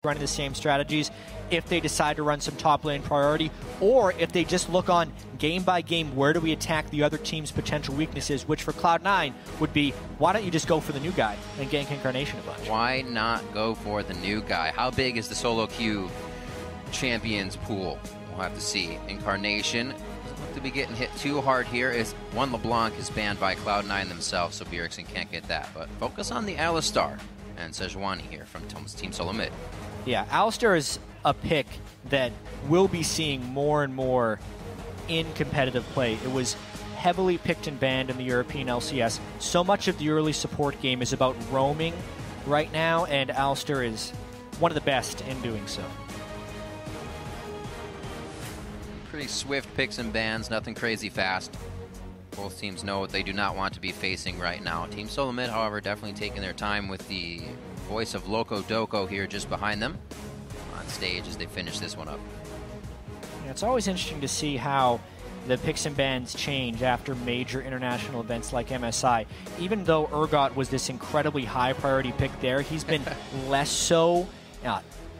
running the same strategies if they decide to run some top lane priority, or if they just look on game by game, where do we attack the other team's potential weaknesses, which for Cloud9 would be, why don't you just go for the new guy and gank Incarnation a bunch? Why not go for the new guy? How big is the solo queue champions pool? We'll have to see. Incarnation doesn't look to be getting hit too hard here, as one LeBlanc is banned by Cloud9 themselves, so Bjergsen can't get that. But focus on the Alistar and Sejuani here from Team Solomid. Yeah, Alistar is a pick that we'll be seeing more and more in competitive play. It was heavily picked and banned in the European LCS. So much of the early support game is about roaming right now, and Alistar is one of the best in doing so. Pretty swift picks and bans, nothing crazy fast. Both teams know what they do not want to be facing right now. Team Solomid, however, definitely taking their time with the voice of Loco Doco here just behind them on stage as they finish this one up. Yeah, it's always interesting to see how the picks and bans change after major international events like MSI. Even though Urgot was this incredibly high priority pick there, he's been less so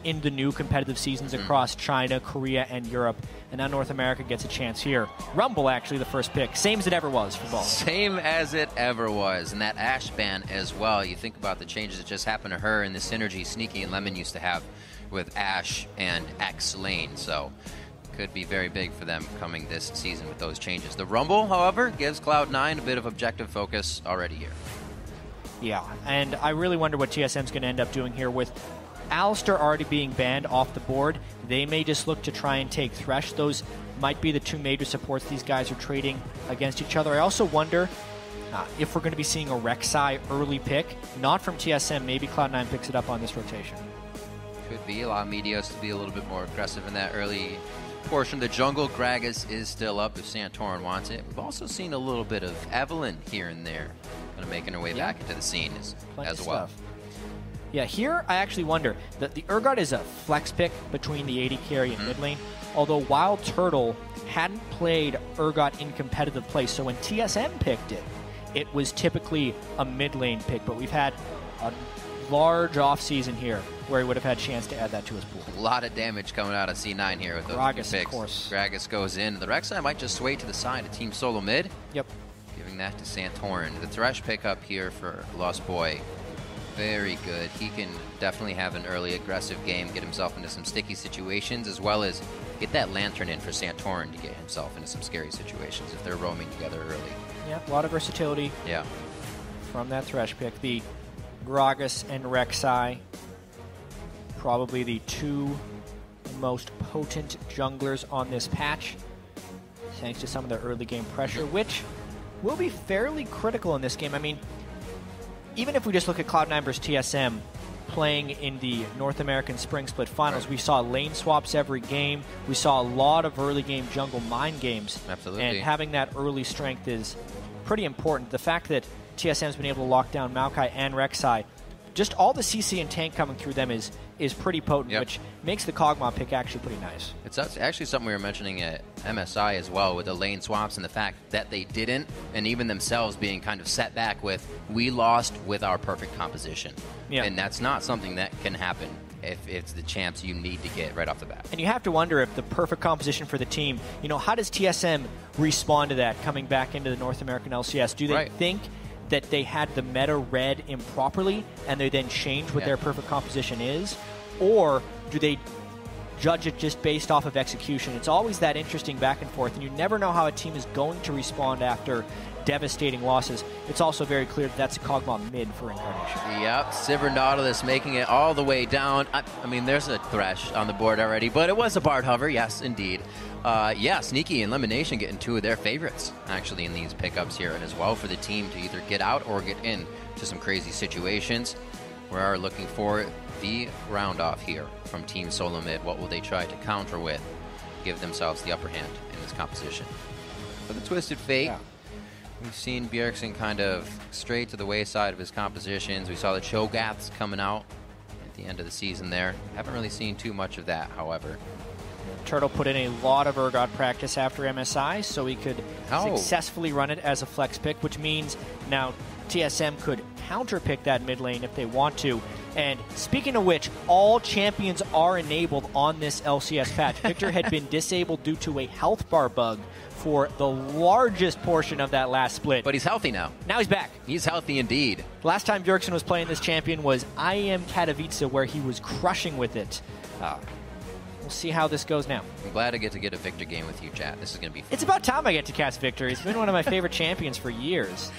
in the new competitive seasons across China, Korea, and Europe. And now North America gets a chance here. Rumble, actually, the first pick. Same as it ever was for both. Same as it ever was. And that Ashe ban as well. You think about the changes that just happened to her and the synergy Sneaky and Lemon used to have with Ashe and X lane. So could be very big for them coming this season with those changes. The Rumble, however, gives Cloud9 a bit of objective focus already here. Yeah, and I really wonder what TSM's going to end up doing here with Alistar already being banned off the board. They may just look to try and take Thresh. Those might be the two major supports these guys are trading against each other. I also wonder if we're going to be seeing a Rek'Sai early pick. Not from TSM. Maybe Cloud9 picks it up on this rotation. Could be. Allow Meteos to be a little bit more aggressive in that early portion of the jungle. Gragas is still up if Santorin wants it. We've also seen a little bit of Evelynn here and there, kind of making her way back into the scene as well. Yeah, here I actually wonder that the Urgot is a flex pick between the AD carry and mid lane, although Wildturtle hadn't played Urgot in competitive play, so when TSM picked it, it was typically a mid lane pick, but we've had a large offseason here where he would have had a chance to add that to his pool. A lot of damage coming out of C9 here with those Gragas, picks. Of course. Gragas goes in. The Rek'Sai might just sway to the side of Team Solomid. Yep. Giving that to Santorin. The Thresh pickup here for Lustboy. Very good. He can definitely have an early aggressive game, get himself into some sticky situations, as well as get that Lantern in for Santorin to get himself into some scary situations if they're roaming together early. Yeah, a lot of versatility from that Thresh pick. The Gragas and Rek'Sai, probably the two most potent junglers on this patch, thanks to some of their early game pressure, which will be fairly critical in this game. I mean, even if we just look at Cloud9 versus TSM playing in the North American Spring Split Finals, we saw lane swaps every game. We saw a lot of early game jungle mind games. Absolutely. And having that early strength is pretty important. The fact that TSM's been able to lock down Maokai and Rek'Sai, just all the CC and tank coming through them is pretty potent, which makes the Kog'Maw pick actually pretty nice. It's actually something we were mentioning at MSI as well, with the lane swaps and the fact that they didn't, and even themselves being kind of set back with, we lost with our perfect composition. And that's not something that can happen if it's the champs you need to get right off the bat. And you have to wonder if the perfect composition for the team, you know, how does TSM respond to that coming back into the North American LCS? Do they think that they had the meta read improperly and they then change what their perfect composition is? Or do they judge it just based off of execution? It's always that interesting back and forth, and you never know how a team is going to respond after devastating losses. It's also very clear that that's a Kog'Maw mid for Incarnation. Yep, Sivir Nautilus making it all the way down. I mean, there's a Thresh on the board already, but it was a Bard Hover, yes, indeed. Sneaky and LemonNation getting two of their favorites, actually, in these pickups here, and as well for the team to either get out or get in to some crazy situations. We are looking for the round-off here from Team Solomid. What will they try to counter with? Give themselves the upper hand in this composition. For the Twisted Fate, we've seen Bjergsen kind of stray to the wayside of his compositions. We saw the Cho'Gaths coming out at the end of the season there. Haven't really seen too much of that, however. Turtle put in a lot of Urgot practice after MSI, so he could successfully run it as a flex pick, which means now TSM could counter pick that mid lane if they want to. And speaking of which, all champions are enabled on this LCS patch. Viktor had been disabled due to a health bar bug for the largest portion of that last split. But he's healthy now. Now he's back. He's healthy indeed. Last time Bjergsen was playing this champion was IM Katowice, where he was crushing with it. We'll see how this goes now. I'm glad I get to get a Viktor game with you, Jatt. This is going to be fun. It's about time I get to cast Viktor. He's been one of my favorite champions for years.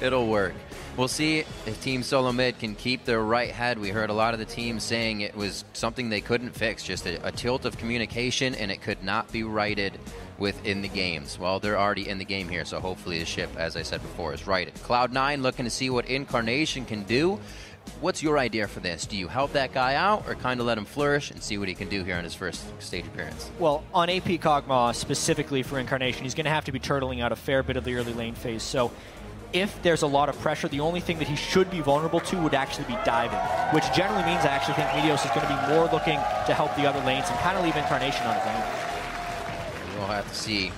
It'll work. We'll see if Team Solomid can keep their right head. We heard a lot of the teams saying it was something they couldn't fix, just a tilt of communication, and it could not be righted within the games. Well, they're already in the game here, so hopefully the ship, as I said before, is righted. Cloud9 looking to see what Incarnation can do. What's your idea for this? Do you help that guy out or kind of let him flourish and see what he can do here in his first stage appearance? Well, on AP Kog'Maw, specifically for Incarnation, he's going to have to be turtling out a fair bit of the early lane phase. So if there's a lot of pressure, the only thing that he should be vulnerable to would actually be diving, which generally means I actually think Meteos is going to be more looking to help the other lanes and kind of leave Incarnation on his own. We'll have to see.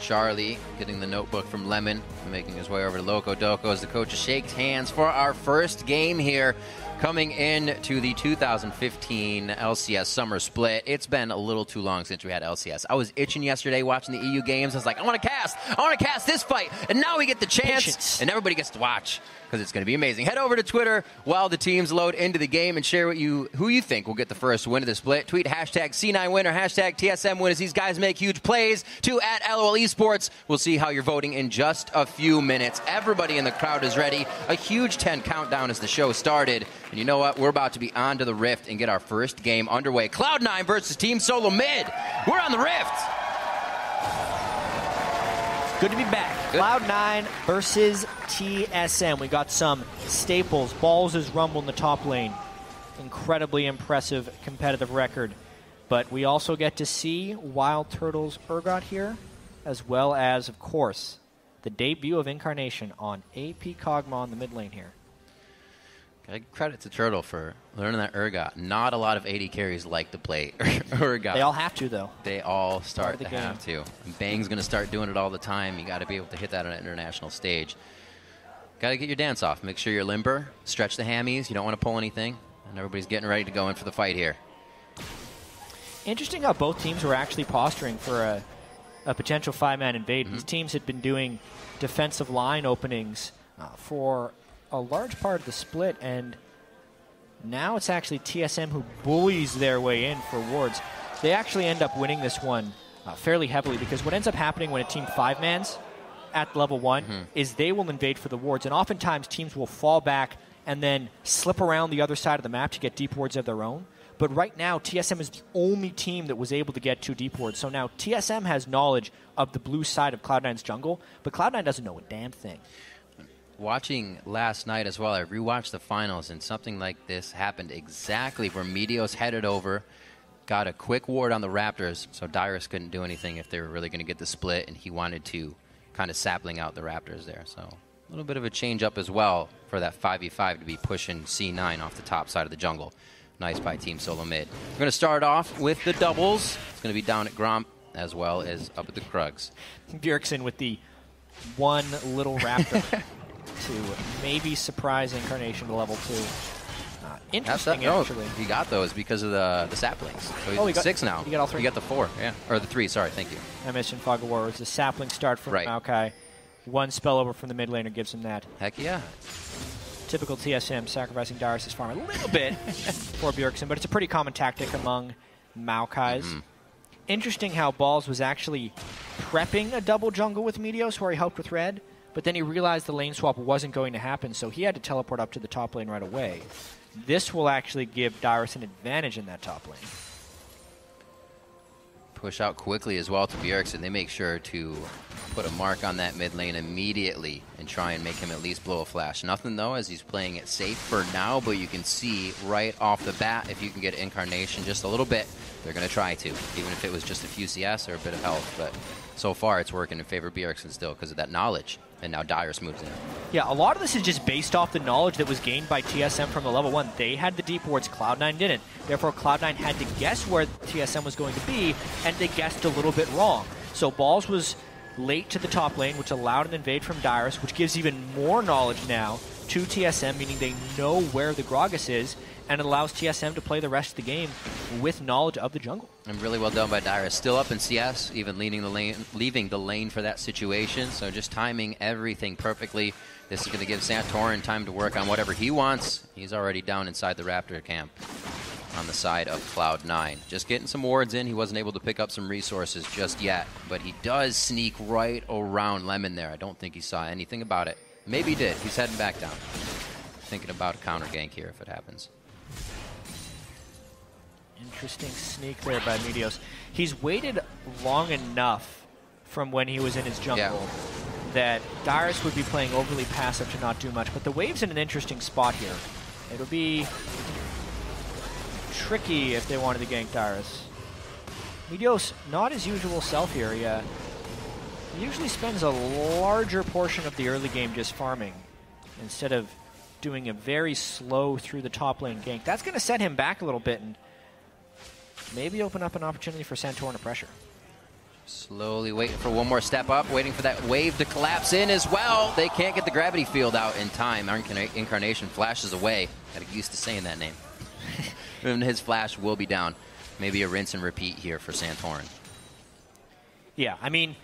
Charlie getting the notebook from Lemon, making his way over to Loco Doco as the coaches shake hands for our first game here. Coming in to the 2015 LCS Summer Split. It's been a little too long since we had LCS. I was itching yesterday watching the EU games. I was like, I want to cast this fight. And now we get the chance, Patience. and everybody gets to watch because it's going to be amazing. Head over to Twitter while the teams load into the game and share who you think will get the first win of the split. Tweet hashtag C9 win or hashtag TSM win as these guys make huge plays to @LOL Esports. We'll see how you're voting in just a few minutes. Everybody in the crowd is ready. A huge 10 countdown as the show started. And you know what? We're about to be on to the Rift and get our first game underway. Cloud9 versus Team Solomid. We're on the Rift. Good to be back. Good. Cloud9 versus TSM. We got some staples. Balls' Rumble in the top lane. Incredibly impressive competitive record. But we also get to see Wildturtle's Urgot here, as well as, of course, the debut of Incarnation on AP Kog'Maw in the mid lane here. Credit to Turtle for learning that Urgot. Not a lot of AD carries like to play Urgot. They all have to, though. They all start to have to. And Bang's going to start doing it all the time. You got to be able to hit that on an international stage. Got to get your dance off. Make sure you're limber. Stretch the hammies. You don't want to pull anything. And everybody's getting ready to go in for the fight here. Interesting how both teams were actually posturing for a potential five-man invade. Mm-hmm. These teams had been doing defensive line openings for a large part of the split, and now it's actually TSM who bullies their way in for wards. They actually end up winning this one fairly heavily, because what ends up happening when a team five-mans at level 1 is they will invade for the wards, and oftentimes teams will fall back and then slip around the other side of the map to get deep wards of their own. But right now, TSM is the only team that was able to get 2 deep wards. So now TSM has knowledge of the blue side of Cloud9's jungle, but Cloud9 doesn't know a damn thing. Watching last night as well, I rewatched the finals, and something like this happened exactly where Meteos headed over, got a quick ward on the Raptors, so Dyrus couldn't do anything if they were really going to get the split, and he wanted to kind of sapling out the Raptors there. So a little bit of a change up as well for that 5v5 to be pushing C9 off the top side of the jungle. Nice by Team Solomid. We're going to start off with the doubles. It's going to be down at Gromp as well as up at the Krugs. Bjergsen with the one little Raptor. To maybe surprise Incarnation to level 2. Interesting, actually. He got those because of the saplings. So he's got 6 now. He got all 3. He got the 4, yeah. Or the 3, sorry, thank you. I mentioned Fog of War. It was a sapling start from Maokai. One spell over from the mid laner gives him that. Heck yeah. Typical TSM, sacrificing Dyrus' farm a little bit for Bjergsen, but it's a pretty common tactic among Maokais. Interesting how Balls was actually prepping a double jungle with Meteos where he helped with red, but then he realized the lane swap wasn't going to happen, so he had to teleport up to the top lane right away. This will actually give Dyrus an advantage in that top lane. Push out quickly as well to Bjergsen. They make sure to put a mark on that mid lane immediately and try and make him at least blow a flash. Nothing, though, as he's playing it safe for now, but you can see right off the bat, if you can get Incarnation just a little bit, they're going to try to, even if it was just a few CS or a bit of health. But so far, it's working in favor of Bjergsen still because of that knowledge. And now Dyrus moves in. Yeah, a lot of this is just based off the knowledge that was gained by TSM from the level 1. They had the deep wards, Cloud9 didn't. Therefore, Cloud9 had to guess where TSM was going to be, and they guessed a little bit wrong. So Balls was late to the top lane, which allowed an invade from Dyrus, which gives even more knowledge now to TSM, meaning they know where the Gragas is. and it allows TSM to play the rest of the game with knowledge of the jungle. And really well done by Dyrus. Still up in CS, even leaving the lane for that situation. So just timing everything perfectly. This is going to give Santorin time to work on whatever he wants. He's already down inside the Raptor camp on the side of Cloud9. Just getting some wards in. He wasn't able to pick up some resources just yet, but he does sneak right around Lemon there. I don't think he saw anything about it. Maybe he did. He's heading back down. Thinking about a counter gank here if it happens. Interesting sneak there by Meteos. He's waited long enough from when he was in his jungle that Dyrus would be playing overly passive to not do much, but the wave's in an interesting spot here. It'll be tricky if they wanted to gank Dyrus. Meteos, not his usual self here. He usually spends a larger portion of the early game just farming instead of doing a very slow through the top lane gank. That's going to set him back a little bit and maybe open up an opportunity for Santorin to pressure. Slowly waiting for one more step up, waiting for that wave to collapse in as well. They can't get the gravity field out in time. Incarnation flashes away. Got used to saying that name. And his flash will be down. Maybe a rinse and repeat here for Santorin. Yeah, I mean,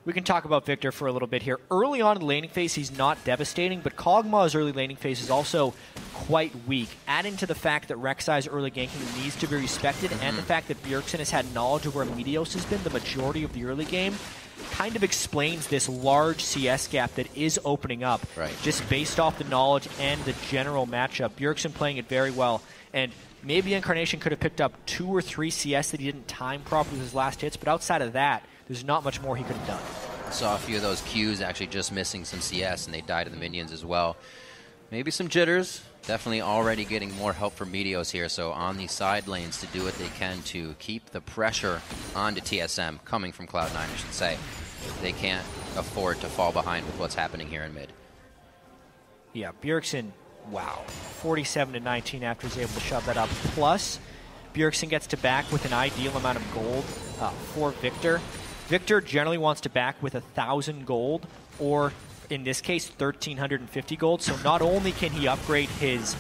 we can talk about Viktor for a little bit here. Early on in the laning phase, he's not devastating, but Kog'Maw's early laning phase is also quite weak, adding to the fact that Rek'Sai's early ganking needs to be respected, and the fact that Bjergsen has had knowledge of where Meteos has been the majority of the early game kind of explains this large CS gap that is opening up, just based off the knowledge and the general matchup. Bjergsen playing it very well, and maybe Incarnation could have picked up 2 or 3 CS that he didn't time properly with his last hits, but outside of that, there's not much more he could have done. Saw a few of those Qs actually just missing some CS, and they died to the minions as well. Maybe some jitters. Definitely already getting more help from Meteos here, so on the side lanes to do what they can to keep the pressure onto TSM, coming from Cloud9, I should say. They can't afford to fall behind with what's happening here in mid. Yeah, Bjergsen, wow. 47-19 after he's able to shove that up. Plus, Bjergsen gets to back with an ideal amount of gold for Viktor. Viktor generally wants to back with 1,000 gold, or in this case, 1,350 gold. So not only can he upgrade his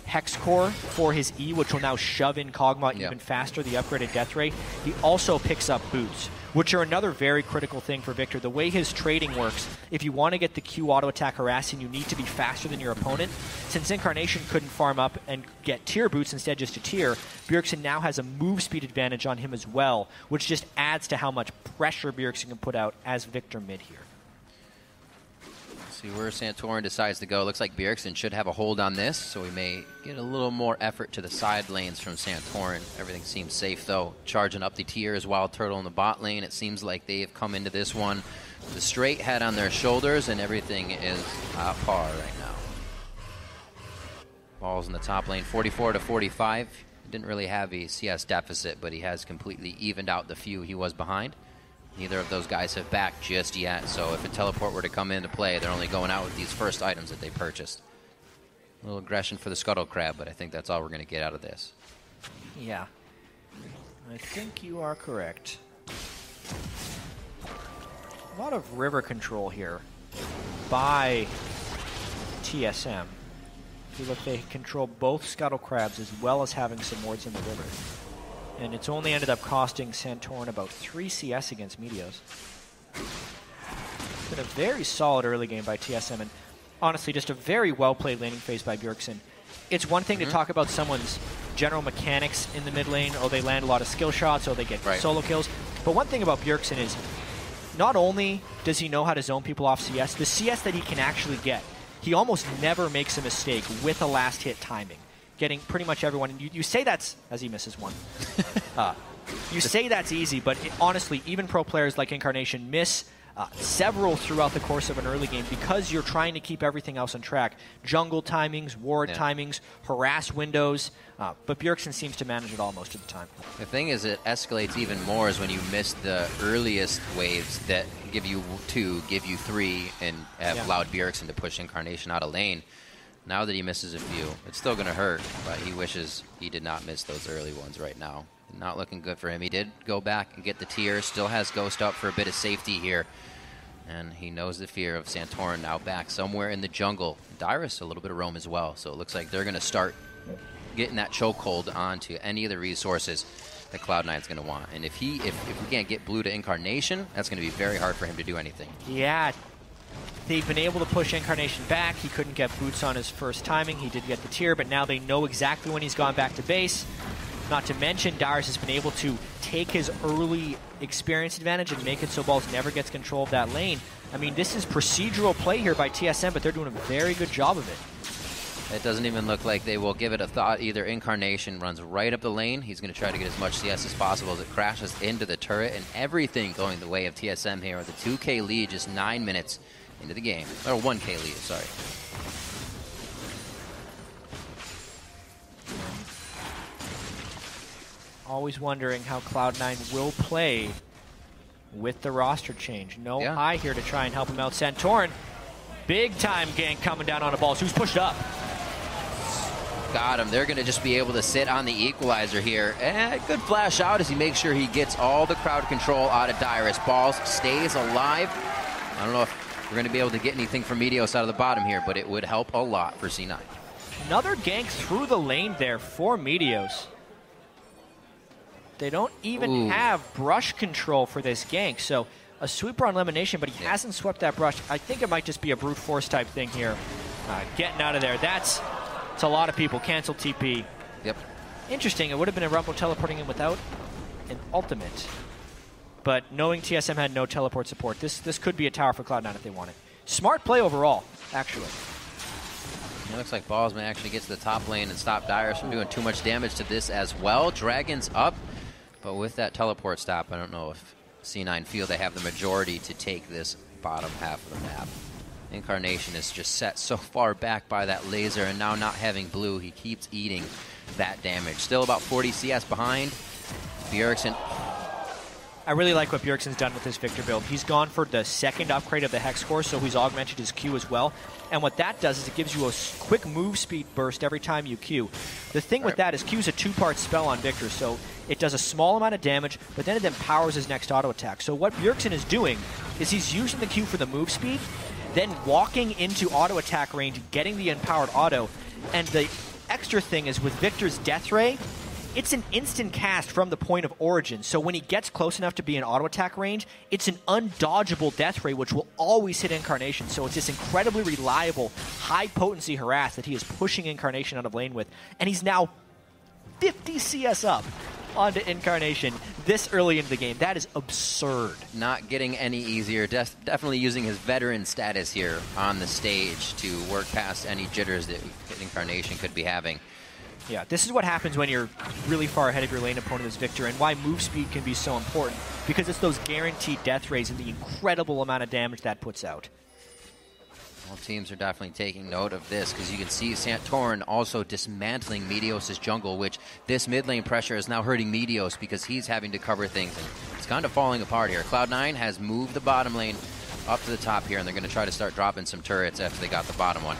Hex Core for his E, which will now shove in Kog'Maw even faster, the upgraded death rate, he also picks up boots, which are another very critical thing for Viktor. The way his trading works, if you want to get the Q auto attack harassing, you need to be faster than your opponent. Since Incarnation couldn't farm up and get tier boots, instead just a tier, Bjergsen now has a move speed advantage on him as well, which just adds to how much pressure Bjergsen can put out as Viktor mid here. See where Santorin decides to go. Looks like Bjergsen should have a hold on this, so we may get a little more effort to the side lanes from Santorin. Everything seems safe, though. Charging up the tiers, Wildturtle in the bot lane. It seems like they have come into this one with a straight head on their shoulders, and everything is at par right now. Balls in the top lane, 44-45. Didn't really have a CS deficit, but he has completely evened out the few he was behind. Neither of those guys have backed just yet, so if a teleport were to come into play, they're only going out with these first items that they purchased. A little aggression for the Scuttle Crab, but I think that's all we're going to get out of this. Yeah. I think you are correct. A lot of river control here by TSM. If you look, they control both Scuttle Crabs as well as having some wards in the river. And it's only ended up costing Santorin about 3 CS against Meteos. It's been a very solid early game by TSM, and honestly, just a very well-played laning phase by Bjergsen. It's one thing to talk about someone's general mechanics in the mid lane, oh, they land a lot of skill shots, oh, they get solo kills. But one thing about Bjergsen is, not only does he know how to zone people off CS, the CS that he can actually get, he almost never makes a mistake with a last hit timing. Getting pretty much everyone. And you say that's, as he misses one. You say that's easy, but honestly, even pro players like Incarnation miss several throughout the course of an early game because you're trying to keep everything else on track. Jungle timings, ward timings, harass windows. But Bjergsen seems to manage it all most of the time. The thing is, it escalates even more is when you miss the earliest waves that give you 2, give you 3, and have allowed Bjergsen to push Incarnation out of lane. Now that he misses a few, it's still going to hurt, but he wishes he did not miss those early ones right now. Not looking good for him. He did go back and get the tier, still has Ghost up for a bit of safety here. And he knows the fear of Santorin now back somewhere in the jungle. Dyrus, a little bit of roam as well. So it looks like they're going to start getting that chokehold onto any of the resources that Cloud9's going to want. And if we can't get blue to Incarnation, that's going to be very hard for him to do anything. Yeah. They've been able to push Incarnation back. He couldn't get boots on his first timing. He did get the tier, but now they know exactly when he's gone back to base. Not to mention, Dyrus has been able to take his early experience advantage and make it so Balls never gets control of that lane. I mean, this is procedural play here by TSM, but they're doing a very good job of it. It doesn't even look like they will give it a thought either. Incarnation runs right up the lane. He's going to try to get as much CS as possible as it crashes into the turret, and everything going the way of TSM here with the 2K lead just 9 minutes into the game. Or 1K lead, sorry. Always wondering how Cloud9 will play with the roster change. No High here to try and help him out. Santorin, big time gank coming down on a Balls. Who's pushed up? Got him. They're going to just be able to sit on the equalizer here. Good flash out as he makes sure he gets all the crowd control out of Dyrus. Balls stays alive. I don't know if we're going to be able to get anything from Meteos out of the bottom here, but it would help a lot for C9. Another gank through the lane there for Meteos. They don't even have brush control for this gank, so a sweeper on LemonNation, but he hasn't swept that brush. I think it might just be a brute force type thing here. Getting out of there. It's a lot of people. Cancel TP. Yep. Interesting. It would have been a Rumble teleporting in without an ultimate. But knowing TSM had no teleport support, this could be a tower for Cloud9 if they want it. Smart play overall, actually. It looks like Balls may actually get to the top lane and stop Dyrus from doing too much damage to this as well. Dragon's up. But with that teleport stop, I don't know if C9 feel they have the majority to take this bottom half of the map. Incarnation is just set so far back by that laser, and now not having blue, he keeps eating that damage. Still about 40 CS behind. Bjergsen. I really like what Bjergsen's done with his Viktor build. He's gone for the second upgrade of the Hex Core, so he's augmented his Q as well. And what that does is it gives you a quick move speed burst every time you Q. The thing with that is Q's a two-part spell on Viktor, so it does a small amount of damage, but then it powers his next auto attack. So what Bjergsen is doing is he's using the Q for the move speed, then walking into auto attack range, getting the empowered auto. And the extra thing is with Viktor's Death Ray, it's an instant cast from the point of origin. So when he gets close enough to be in auto attack range, it's an undodgeable Death Ray, which will always hit Incarnation. So it's this incredibly reliable, high potency harass that he is pushing Incarnation out of lane with. And he's now 50 CS up onto Incarnation this early into the game. That is absurd. Not getting any easier. Definitely using his veteran status here on the stage to work past any jitters that Incarnation could be having. Yeah, this is what happens when you're really far ahead of your lane opponent as Viktor, and why move speed can be so important, because it's those guaranteed death rays and the incredible amount of damage that puts out. All teams are definitely taking note of this, because you can see Santorin also dismantling Meteos' jungle, which this mid lane pressure is now hurting Meteos because he's having to cover things, and it's kind of falling apart here. Cloud9 has moved the bottom lane up to the top here, and they're going to try to start dropping some turrets after they got the bottom one.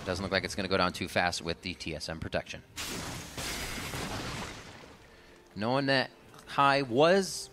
Doesn't look like it's going to go down too fast with the TSM protection. Knowing that High was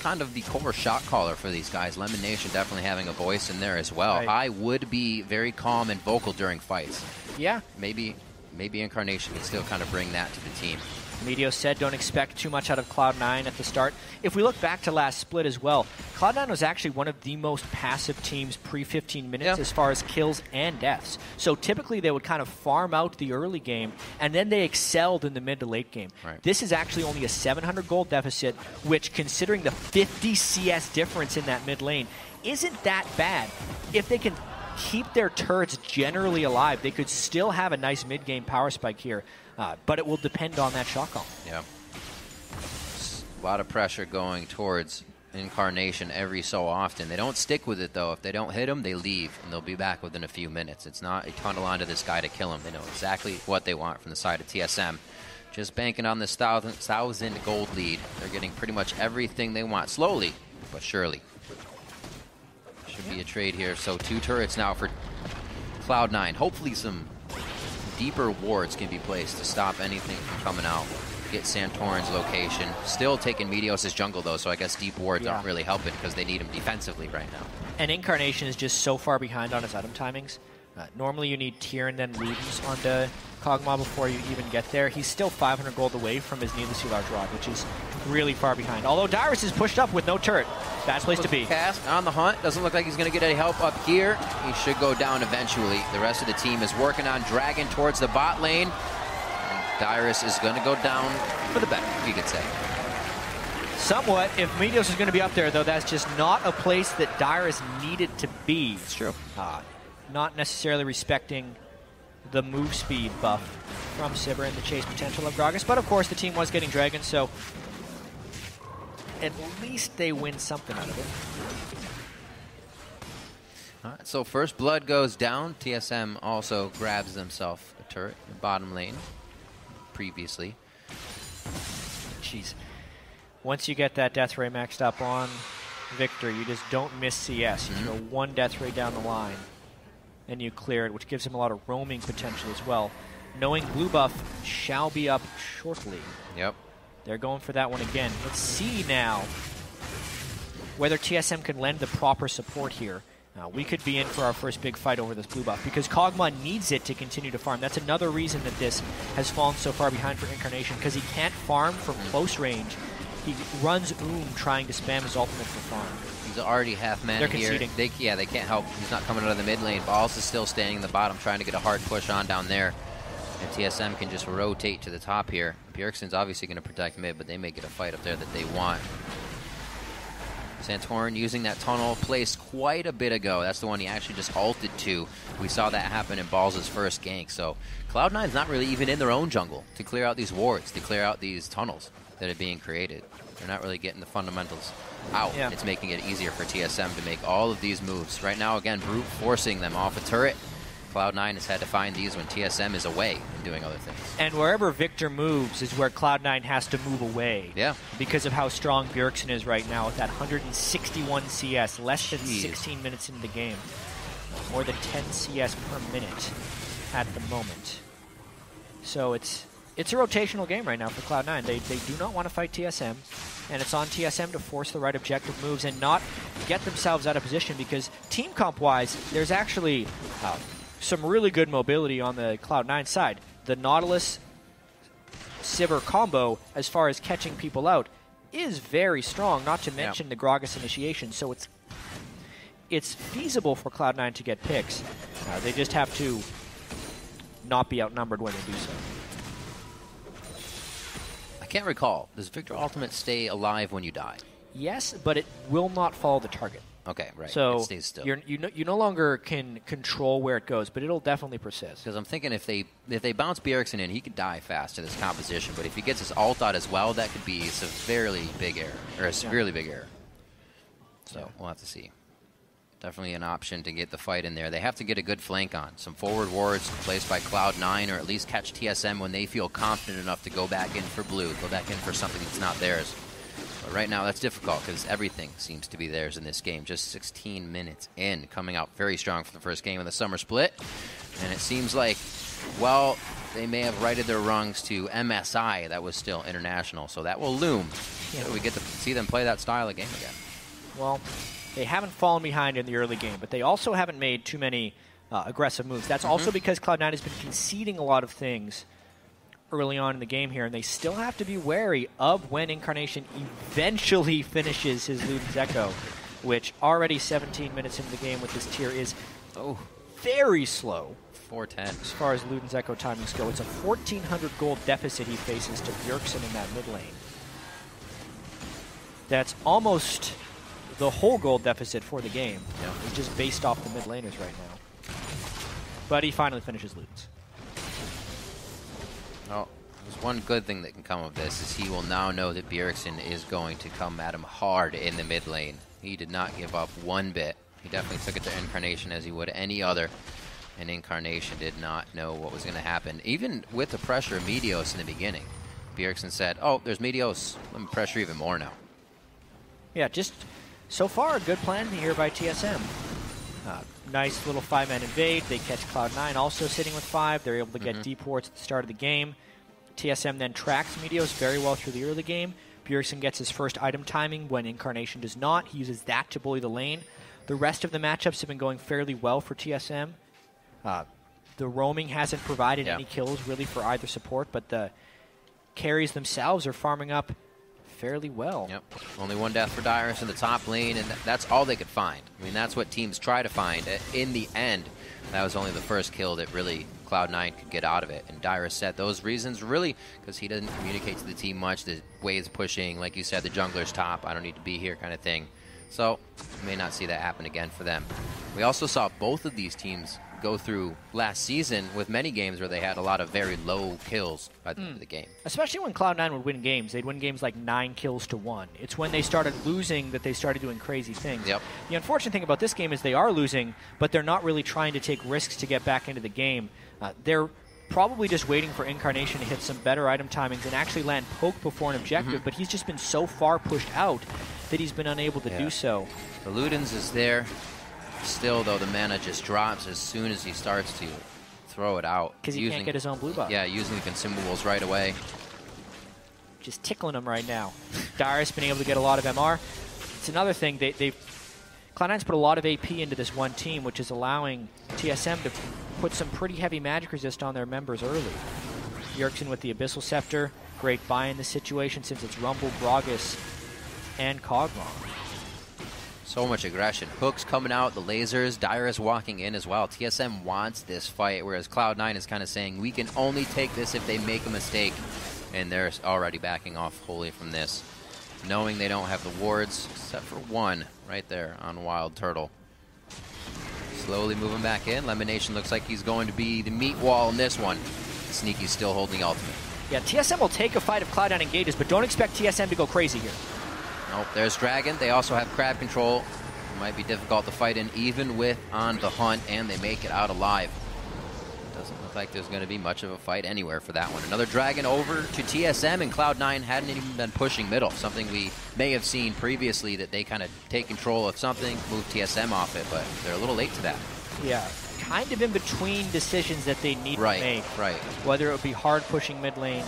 kind of the core shot caller for these guys, LemonNation definitely having a voice in there as well. Right. High would be very calm and vocal during fights. Yeah. Maybe Incarnation can still kind of bring that to the team. Meteos said don't expect too much out of Cloud9 at the start. If we look back to last split as well, Cloud9 was actually one of the most passive teams pre-15 minutes as far as kills and deaths. So typically they would kind of farm out the early game, and then they excelled in the mid to late game. Right. This is actually only a 700 gold deficit, which, considering the 50 CS difference in that mid lane, isn't that bad. If they can keep their turrets generally alive, they could still have a nice mid-game power spike here. But it will depend on that shot call. Yeah. A lot of pressure going towards Incarnation every so often. They don't stick with it, though. If they don't hit him, they leave, and they'll be back within a few minutes. It's not a tunnel onto this guy to kill him. They know exactly what they want from the side of TSM. Just banking on this 1,000 gold lead. They're getting pretty much everything they want. Slowly, but surely. Should be a trade here. So 2 turrets now for Cloud9. Hopefully some deeper wards can be placed to stop anything from coming out. get Santorin's location. Still taking Meteos' jungle, though, so I guess deep wards aren't really helping because they need him defensively right now. And Incarnation is just so far behind on his item timings. Normally you need Tier and then Ludens onto Kog'Maw before you even get there. He's still 500 gold away from his needlessly large rod, which is really far behind. Although Dyrus is pushed up with no turret. Bad place to be. Cast on the hunt. Doesn't look like he's going to get any help up here. He should go down eventually. The rest of the team is working on Dragon towards the bot lane. And Dyrus is going to go down for the better, you could say. Somewhat. If Meteos is going to be up there, though, that's just not a place that Dyrus needed to be. It's true. Not necessarily respecting the move speed buff from Sivir and the chase potential of Gragas. But, of course, the team was getting Dragon, so at least they win something out of it. All right, so first blood goes down. TSM also grabs themselves a turret in the bottom lane previously. Jeez. Once you get that death ray maxed up on Viktor, you just don't miss CS. You throw one death ray down the line, and you clear it, which gives him a lot of roaming potential as well. Knowing blue buff shall be up shortly. Yep. They're going for that one again. Let's see now whether TSM can lend the proper support here. We could be in for our first big fight over this blue buff because Kog'Maw needs it to continue to farm. That's another reason that this has fallen so far behind for Incarnation, because he can't farm from close range. He runs trying to spam his ultimate for farm. He's already half mana here. They can't help. He's not coming out of the mid lane. Balls is still staying in the bottom, trying to get a hard push on down there. And TSM can just rotate to the top here. Bjergsen's obviously going to protect mid, but they may get a fight up there that they want. Santorin using that tunnel placed quite a bit ago. That's the one he actually just ulted to. We saw that happen in Balls' first gank. So Cloud9's not really even in their own jungle to clear out these wards, to clear out these tunnels that are being created. They're not really getting the fundamentals out. Yeah. It's making it easier for TSM to make all of these moves. Right now, again, brute forcing them off a turret. Cloud9 has had to find these when TSM is away and doing other things. And wherever Viktor moves is where Cloud9 has to move away. Yeah. Because of how strong Bjergsen is right now with that 161 CS, less than 16 minutes into the game. More than 10 CS per minute at the moment. So it's a rotational game right now for Cloud9. They do not want to fight TSM, and it's on TSM to force the right objective moves and not get themselves out of position, because team comp-wise, there's actually some really good mobility on the Cloud9 side. The Nautilus Sivir combo, as far as catching people out, is very strong, not to mention the Gragas initiation, so it's feasible for Cloud9 to get picks. They just have to not be outnumbered when they do so. I can't recall. Does Viktor Ultimate stay alive when you die? Yes, but it will not follow the target. Okay, right. So it stays still. You no longer can control where it goes, but it'll definitely persist. Because I'm thinking if they bounce Bjergsen in, he could die fast to this composition. But if he gets his ult out as well, that could be a severely big error. So we'll have to see. Definitely an option to get the fight in there. They have to get a good flank on. Some forward wards placed by Cloud9, or at least catch TSM when they feel confident enough to go back in for blue, go back in for something that's not theirs. But right now, that's difficult because everything seems to be theirs in this game. Just 16 minutes in, coming out very strong for the first game of the summer split. And it seems like, well, they may have righted their wrongs to MSI. That was still international, so that will loom. Yeah. So we get to see them play that style of game again. Well, they haven't fallen behind in the early game, but they also haven't made too many aggressive moves. That's also because Cloud9 has been conceding a lot of things early on in the game here, and they still have to be wary of when Incarnation eventually finishes his Luden's Echo, which already 17 minutes into the game with this tier is very slow. 410. As far as Luden's Echo timings go, it's a 1,400 gold deficit he faces to Bjergsen in that mid lane. That's almost the whole gold deficit for the game. Yeah. It's just based off the mid laners right now. But he finally finishes Luden's. Oh, there's one good thing that can come of this is he will now know that Bjergsen is going to come at him hard in the mid lane. He did not give up one bit. He definitely took it to Incarnation as he would any other. And Incarnation did not know what was going to happen. Even with the pressure of Meteos in the beginning, Bjergsen said, oh, there's Meteos. Let me pressure even more now. Yeah, just so far a good plan here by TSM. Nice little 5-man invade. They catch Cloud9 also sitting with 5. They're able to get deep wards at the start of the game. TSM then tracks Meteos very well through the early game. Bjergsen gets his first item timing when Incarnation does not. He uses that to bully the lane. The rest of the matchups have been going fairly well for TSM. The roaming hasn't provided any kills really for either support, but the carries themselves are farming up fairly well. Yep. Only one death for Dyrus in the top lane, and that's all they could find. I mean, that's what teams try to find. In the end, that was only the first kill that really Cloud9 could get out of it. And Dyrus said those reasons really because he doesn't communicate to the team much. The waves pushing, like you said, the jungler's top, I don't need to be here kind of thing. So, you may not see that happen again for them. We also saw both of these teams go through last season with many games where they had a lot of very low kills by the end of the game. Especially when Cloud9 would win games. They'd win games like 9 kills to 1. It's when they started losing that they started doing crazy things. Yep. The unfortunate thing about this game is they are losing, but they're not really trying to take risks to get back into the game. They're probably just waiting for Incarnation to hit some better item timings and actually land poke before an objective, but he's just been so far pushed out that he's been unable to do so. The Ludens is there. Still, though, the mana just drops as soon as he starts to throw it out. Because he can't get his own blue buff. Yeah, using the consumables right away. Just tickling him right now. Dyrus been able to get a lot of MR. It's another thing. Cloud9's put a lot of AP into this one team, which is allowing TSM to put some pretty heavy magic resist on their members early. Bjergsen with the Abyssal Scepter. Great buy in this situation since it's Rumble, Gragas, and Kog'Maw. So much aggression. Hooks coming out, the lasers, Dyrus walking in as well. TSM wants this fight, whereas Cloud9 is kind of saying, we can only take this if they make a mistake. And they're already backing off wholly from this, knowing they don't have the wards, except for one right there on Wildturtle. Slowly moving back in. LemonNation looks like he's going to be the meat wall in this one. Sneaky's still holding the ultimate. Yeah, TSM will take a fight if Cloud9 engages, but don't expect TSM to go crazy here. Nope, there's Dragon. They also have crab control. It might be difficult to fight in, even with on the hunt, and they make it out alive. Doesn't look like there's going to be much of a fight anywhere for that one. Another Dragon over to TSM, and Cloud9 hadn't even been pushing middle, something we may have seen previously, that they kind of take control of something, move TSM off it, but they're a little late to that. Yeah, kind of in between decisions that they need to make. Right. Whether it would be hard pushing mid lane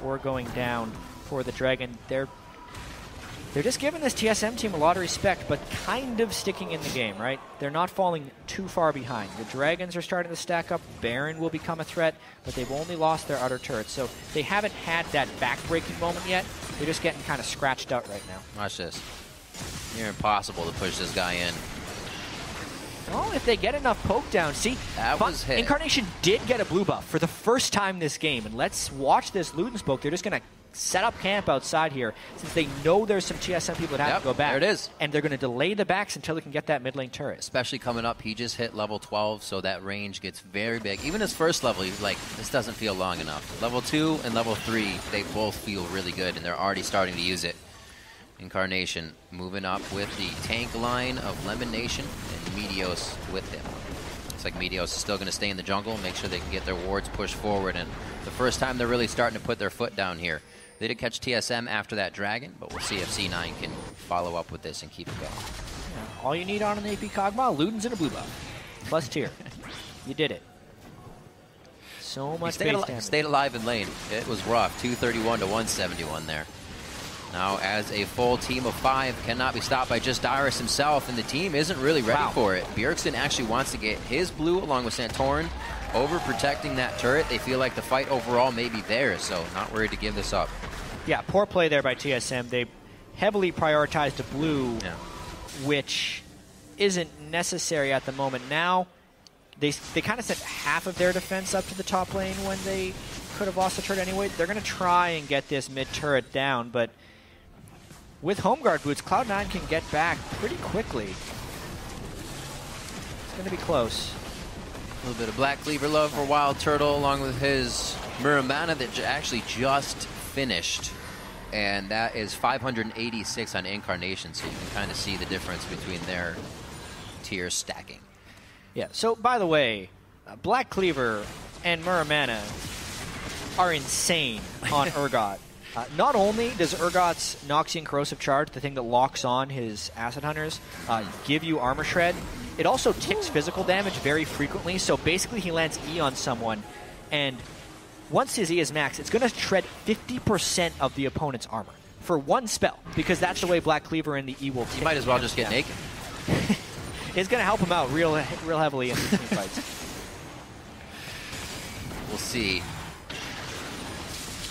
or going down for the Dragon. They're just giving this TSM team a lot of respect, but kind of sticking in the game, right? They're not falling too far behind. The Dragons are starting to stack up. Baron will become a threat, but they've only lost their outer turrets. So they haven't had that back-breaking moment yet. They're just getting kind of scratched out right now. Watch this. Near impossible to push this guy in. Well, if they get enough poke down. See, that was hit. Incarnation did get a blue buff for the first time this game, and let's watch this Ludens poke. They're just going to set up camp outside here since they know there's some TSM people that have to go back. There it is. And they're going to delay the backs until they can get that mid lane turret. Especially coming up, he just hit level 12, so that range gets very big. Even his first level, he's like, this doesn't feel long enough. Level 2 and level 3, they both feel really good, and they're already starting to use it. Incarnation moving up with the tank line of LemonNation and Meteos with him. Looks like Meteos is still going to stay in the jungle, make sure they can get their wards pushed forward, and the first time they're really starting to put their foot down here. They did catch TSM after that Dragon, but we'll see if C9 can follow up with this and keep it going. Yeah, all you need on an AP Kog'Maw, Ludens and a blue buff. Plus tier. You did it. So much base damage. Stayed alive in lane. It was rough. 231 to 171 there. Now, as a full team of 5 cannot be stopped by just Dyrus himself, and the team isn't really ready for it. Bjergsen actually wants to get his blue along with Santorin, over protecting that turret. They feel like the fight overall may be theirs, so not worried to give this up. Yeah, poor play there by TSM. They heavily prioritized a blue, which isn't necessary at the moment. Now, they kind of sent half of their defense up to the top lane when they could have lost the turret anyway. They're going to try and get this mid turret down, but with home guard boots, Cloud9 can get back pretty quickly. It's going to be close. A little bit of Black Cleaver love for Wildturtle, along with his Muramana that actually just finished. And that is 586 on Incarnation, so you can kind of see the difference between their tiers stacking. Yeah, so by the way, Black Cleaver and Muramana are insane on Urgot. Not only does Urgot's Noxian Corrosive Charge, the thing that locks on his Acid Hunters, give you Armor Shred, it also ticks physical damage very frequently, so basically he lands E on someone, and once his E is max, it's going to shred 50% of the opponent's armor for one spell, because that's the way Black Cleaver and the E will take. You might as well just get naked. It's going to help him out real heavily in these team fights. We'll see.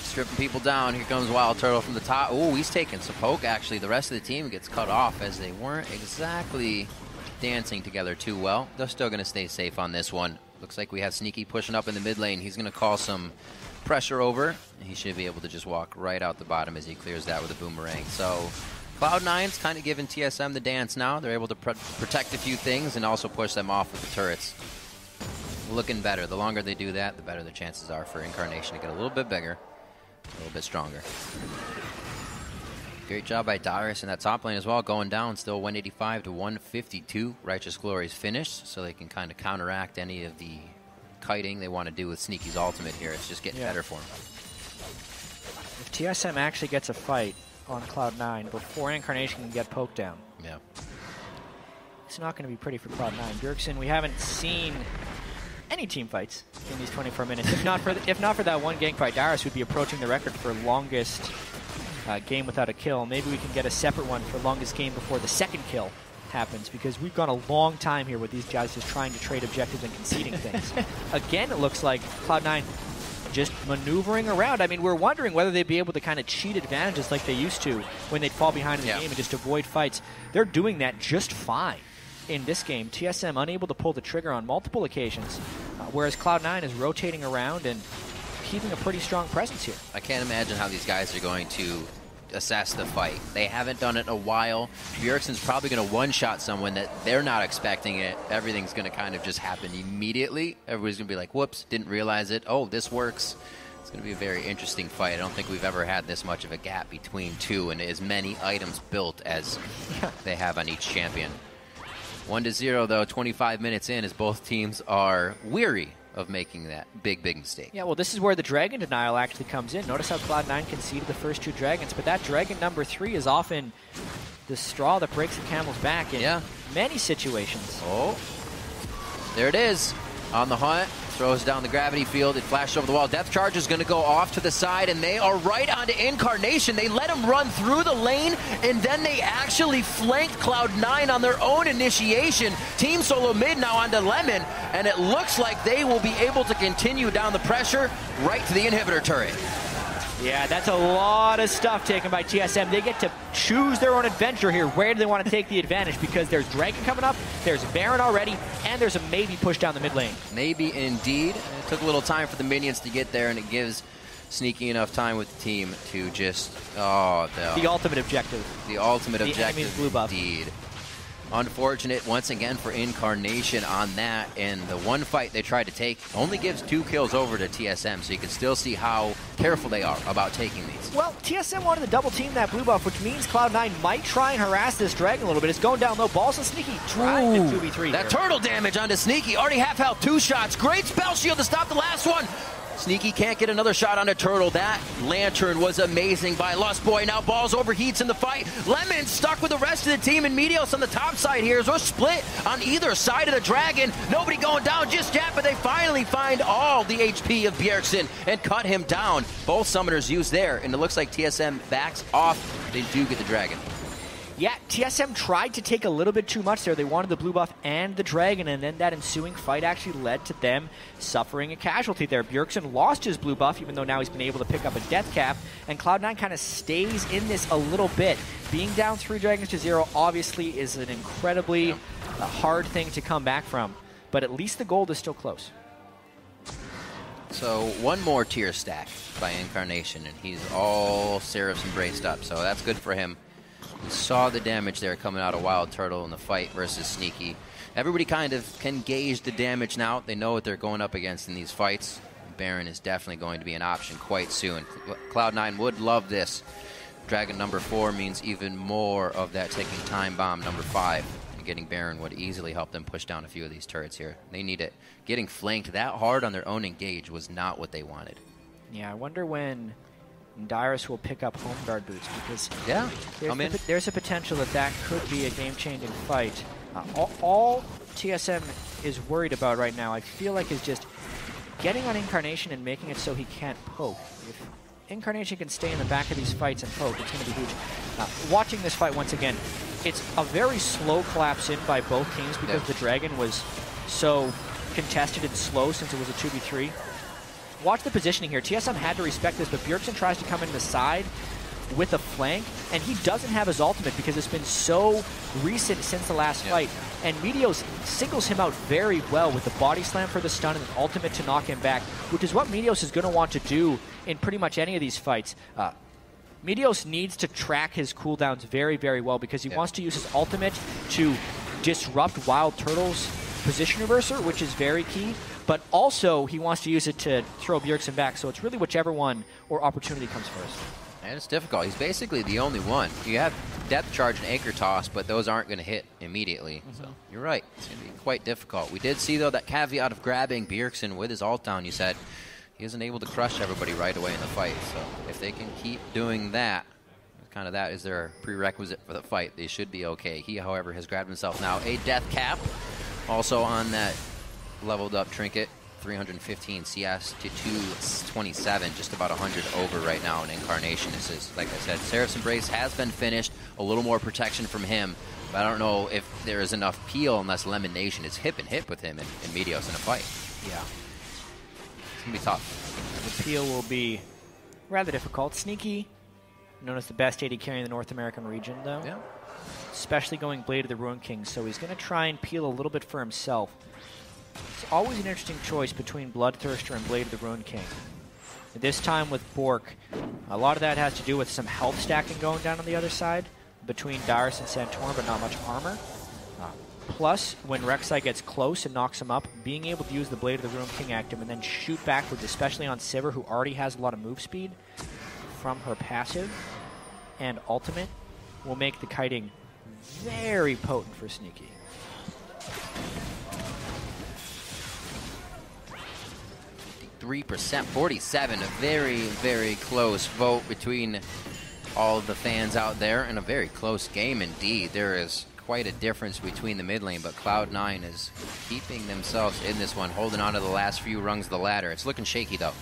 Stripping people down. Here comes Wildturtle from the top. Oh, he's taking some poke, actually. The rest of the team gets cut off as they weren't exactly dancing together too well. They're still going to stay safe on this one. Looks like we have Sneaky pushing up in the mid lane. He's going to call some pressure over. He should be able to just walk right out the bottom as he clears that with a boomerang. So Cloud9's kind of giving TSM the dance now. They're able to protect a few things and also push them off with the turrets. Looking better. The longer they do that, the better the chances are for Incarnation to get a little bit bigger, a little bit stronger. Great job by Dyrus in that top lane as well, going down still 185 to 152. Righteous Glory's finished, so they can kind of counteract any of the kiting they want to do with Sneaky's ultimate here. It's just getting better for him. If TSM actually gets a fight on Cloud9 before Incarnation can get poked down, it's not going to be pretty for Cloud9. Bjergsen, we haven't seen any team fights in these 24 minutes. If not for that one gank fight, Dyrus would be approaching the record for longest game without a kill. Maybe we can get a separate one for longest game before the second kill happens, because we've gone a long time here with these guys just trying to trade objectives and conceding things. Again, it looks like Cloud9 just maneuvering around. I mean, we're wondering whether they'd be able to kind of cheat advantages like they used to when they'd fall behind in the game and just avoid fights. They're doing that just fine in this game. TSM unable to pull the trigger on multiple occasions, whereas Cloud9 is rotating around and keeping a pretty strong presence here. I can't imagine how these guys are going to assess the fight. They haven't done it in a while. Bjergsen's probably going to one-shot someone that they're not expecting it. Everything's going to kind of just happen immediately. Everybody's going to be like, whoops, didn't realize it. Oh, this works. It's going to be a very interesting fight. I don't think we've ever had this much of a gap between two and as many items built as they have on each champion. 1-0, though, 25 minutes in, as both teams are weary of making that big mistake. Yeah, well, this is where the dragon denial actually comes in. Notice how Cloud9 conceded the first two dragons, but that dragon number 3 is often the straw that breaks the camel's back in many situations. Oh, there it is. On the hunt, throws down the gravity field. It flashed over the wall. Death Charge is going to go off to the side, and they are right onto Incarnation. They let him run through the lane, and then they actually flanked Cloud9 on their own initiation. Team Solomid now onto Lemon, and it looks like they will be able to continue down the pressure right to the inhibitor turret. Yeah, that's a lot of stuff taken by TSM. They get to choose their own adventure here. Where do they want to take the advantage? Because there's Dragon coming up, there's Baron already, and there's a maybe push down the mid lane. Maybe indeed. It took a little time for the minions to get there, and it gives Sneaky enough time with the team to just, the ultimate objective. The ultimate objective, enemy's blue buff. Indeed. Unfortunate once again for Incarnation on that, and the one fight they tried to take only gives 2 kills over to TSM, so you can still see how careful they are about taking these. Well, TSM wanted to double team that blue buff, which means Cloud9 might try and harass this dragon a little bit. It's going down low. Balls and Sneaky trying to 2v3 that turtle damage onto Sneaky. Already half health, 2 shots. Great spell shield to stop the last one. Sneaky can't get another shot on a turtle. That lantern was amazing by Lustboy. Now Balls overheats in the fight. Lemon stuck with the rest of the team, and Meteos on the top side here. So split on either side of the dragon. Nobody going down just yet, but they finally find all the HP of Bjergsen and cut him down. Both summoners used there, and it looks like TSM backs off. They do get the dragon. Yeah, TSM tried to take a little bit too much there. They wanted the blue buff and the dragon, and then that ensuing fight actually led to them suffering a casualty there. Bjergsen lost his blue buff, even though now he's been able to pick up a death cap, and Cloud9 kind of stays in this a little bit. Being down 3 dragons to 0 obviously is an incredibly hard thing to come back from, but at least the gold is still close. So one more tier stack by Incarnation, and he's all Seraphs embraced up, so that's good for him. We saw the damage there coming out of Wildturtle in the fight versus Sneaky. Everybody kind of can gauge the damage now. They know what they're going up against in these fights. Baron is definitely going to be an option quite soon. Cloud9 would love this. Dragon number 4 means even more of that ticking time bomb number 5. And getting Baron would easily help them push down a few of these turrets here. They need it. Getting flanked that hard on their own engage was not what they wanted. Yeah, I wonder when Dyrus will pick up home guard boots, because there's a potential that could be a game-changing fight. All TSM is worried about right now, I feel like, is just getting on Incarnation and making it so he can't poke. If Incarnation can stay in the back of these fights and poke, it's going to be huge. Watching this fight once again, it's a very slow collapse in by both teams because the Dragon was so contested and slow since it was a 2v3. Watch the positioning here. TSM had to respect this, but Bjergsen tries to come in the side with a flank, and he doesn't have his ultimate because it's been so recent since the last fight. And Meteos singles him out very well with the body slam for the stun and the ultimate to knock him back, which is what Meteos is going to want to do in pretty much any of these fights. Meteos needs to track his cooldowns very, very well because he wants to use his ultimate to disrupt Wildturtle's position reverser, which is very key, but also he wants to use it to throw Bjergsen back, so it's really whichever one or opportunity comes first. And it's difficult. He's basically the only one. You have Depth Charge and Anchor Toss, but those aren't going to hit immediately. So you're right. It's going to be quite difficult. We did see, though, that caveat of grabbing Bjergsen with his ult down. You said he isn't able to crush everybody right away in the fight. So if they can keep doing that, kind of that is their prerequisite for the fight, they should be okay. He, however, has grabbed himself now a death cap. Also on that leveled up trinket. 315 CS to 227, just about 100 over right now in Incarnation. This is, like I said, Seraph's Embrace has been finished. A little more protection from him, but I don't know if there is enough peel unless LemonNation is hip and hip with him and Meteos in a fight. Yeah. It's going to be tough. The peel will be rather difficult. Sneaky, known as the best AD carry in the North American region, though. Yeah. Especially going Blade of the Ruined King, so he's going to try and peel a little bit for himself. It's always an interesting choice between Bloodthirster and Blade of the Ruined King. This time with Bork, a lot of that has to do with some health stacking going down on the other side between Dyrus and Santorin, but not much armor. Plus, when Rek'Sai gets close and knocks him up, being able to use the Blade of the Ruined King active and then shoot backwards, especially on Sivir, who already has a lot of move speed from her passive and ultimate, will make the kiting very potent for Sneaky. 3%, 47, a very, very close vote between all of the fans out there, and a very close game indeed. There is quite a difference between the mid lane, but Cloud9 is keeping themselves in this one, holding on to the last few rungs of the ladder. It's looking shaky, though.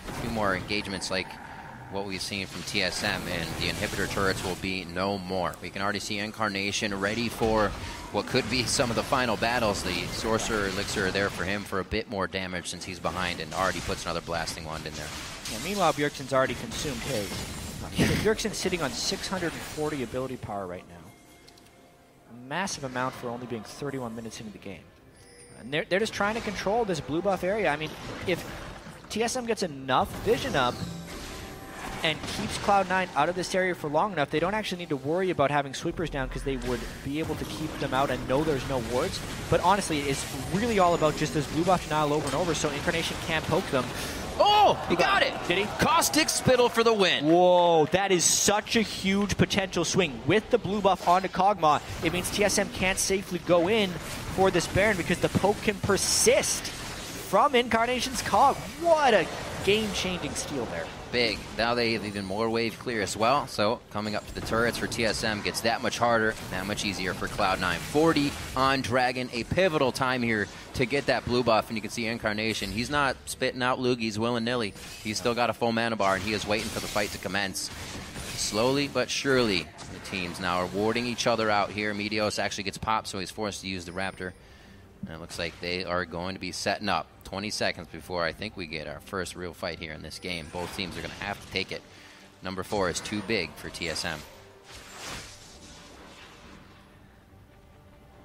A few more engagements like what we've seen from TSM, and the inhibitor turrets will be no more. We can already see Incarnation ready for what could be some of the final battles. The Sorcerer Elixir there for him for a bit more damage since he's behind, and already puts another Blasting Wand in there. Yeah, meanwhile, Bjergsen's already consumed his. Bjergsen's sitting on 640 ability power right now. A massive amount for only being 31 minutes into the game. And they're just trying to control this blue buff area. I mean, if TSM gets enough vision up and keeps Cloud9 out of this area for long enough, they don't actually need to worry about having sweepers down because they would be able to keep them out and know there's no wards. But honestly, it's really all about just this blue buff denial over and over so Incarnation can't poke them. Oh, he got it! Did he? Caustic Spittle for the win. Whoa, that is such a huge potential swing. With the blue buff onto Kog'Maw, it means TSM can't safely go in for this Baron because the poke can persist from Incarnation's Cog. What a game-changing steal there. Big. Now they have even more wave clear as well, so coming up to the turrets for TSM gets that much harder, that much easier for Cloud9. 40 on Dragon, a pivotal time here to get that blue buff, and you can see Incarnation. He's not spitting out loogies willy-nilly. He's still got a full mana bar, and he is waiting for the fight to commence. Slowly but surely, the teams now are warding each other out here. Meteos actually gets popped, so he's forced to use the Raptor. And it looks like they are going to be setting up 20 seconds before I think we get our first real fight here in this game. Both teams are going to have to take it. Number 4 is too big for TSM.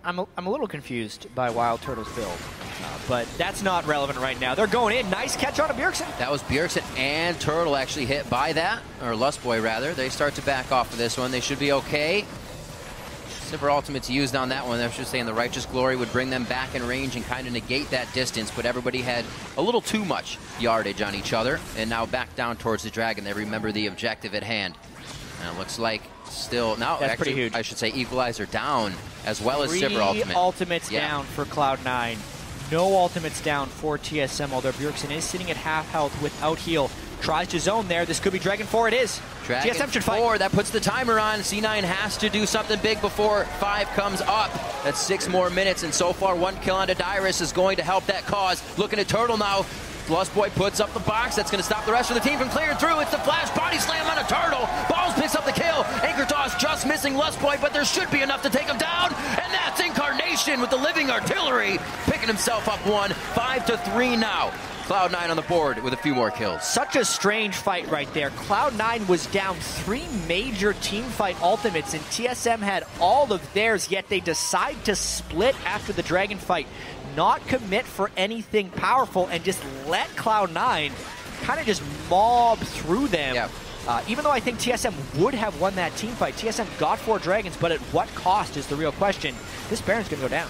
I'm a little confused by Wildturtle's build, but that's not relevant right now. They're going in. Nice catch on a Bjergsen. That was Bjergsen and Turtle actually hit by that, or Lustboy rather. They start to back off of this one. They should be okay. Sivir ultimate's used on that one. I was just saying the Righteous Glory would bring them back in range and kind of negate that distance, but everybody had a little too much yardage on each other, and now back down towards the Dragon. They remember the objective at hand. And it looks like still, now that's actually, pretty huge. I should say Equalizer down, as well as Sivir ultimate. 3 ultimates down for Cloud9. No ultimates down for TSM, although Bjergsen is sitting at half health without heal. Tries to zone there. This could be Dragon 4. It is. Dragon TSM should 4, fight. that puts the timer on. C9 has to do something big before 5 comes up. That's 6 more minutes, and so far 1 kill onto Dyrus is going to help that cause. Looking at Turtle now. Lustboy puts up the box. That's going to stop the rest of the team from clearing through. It's the flash body slam on a turtle. Balls picks up the kill. Anchor toss just missing Lustboy, but there should be enough to take him down. And that's Incarnation with the living artillery, picking himself up one. 5-3 now. Cloud9 on the board with a few more kills. Such a strange fight right there. Cloud9 was down 3 major teamfight ultimates, and TSM had all of theirs, yet they decide to split after the Dragon fight, not commit for anything powerful, and just let Cloud9 kind of just mob through them. Yep. Even though I think TSM would have won that teamfight, TSM got 4 Dragons, but at what cost is the real question. This Baron's going to go down.